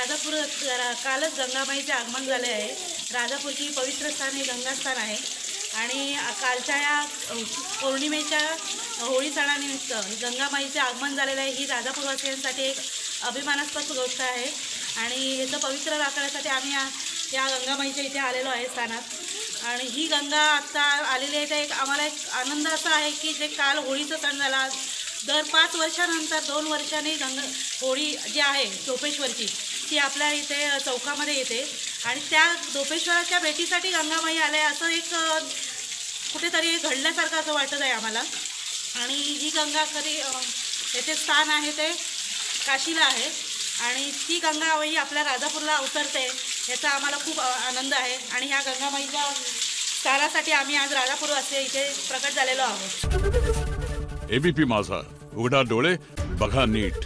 राजापूर कालच गंगामाईचे आगमन झाले आहे। राजापूरची पवित्र स्थान हे गंगास्थान आहे आणि कालच्या या पौर्णिमेच्या होळी सणानिमित्त गंगामाईचे आगमन झालेलं आहे। ही राजापूरवासियांसाठी एक अभिमानास्पद गोष्ट आहे आणि याचं पवित्र राखण्यासाठी आम्ही या गंगामाईच्या इथे आलेलो आहे स्थानात। आणि ही गंगा आत्ता आलेली आहे, तर एक आम्हाला एक आनंद असा आहे की जे काल होळीचा सण झाला, दर 5 वर्षानंतर 2 वर्षांनी होळी जी आहे चोपेश्वरची ती आपल्या इथे चौकामध्ये येते आणि त्या चोपेश्वराच्या भेटीसाठी गंगामाई आले असं एक कुठेतरी घडल्यासारखं असं वाटत आहे आम्हाला। आणि ही गंगा खरी याचे स्थान आहे ते काशीला आहे आणि ती गंगामाई आपल्या राजापूरला उतरते याचा आम्हाला खूप आनंद आहे। आणि ह्या गंगामाईच्या स्थानासाठी आम्ही आज राजापूरवासी इथे प्रकट झालेलो आहोत। एबीपी माझा, उघडा डोळे बघा नीट।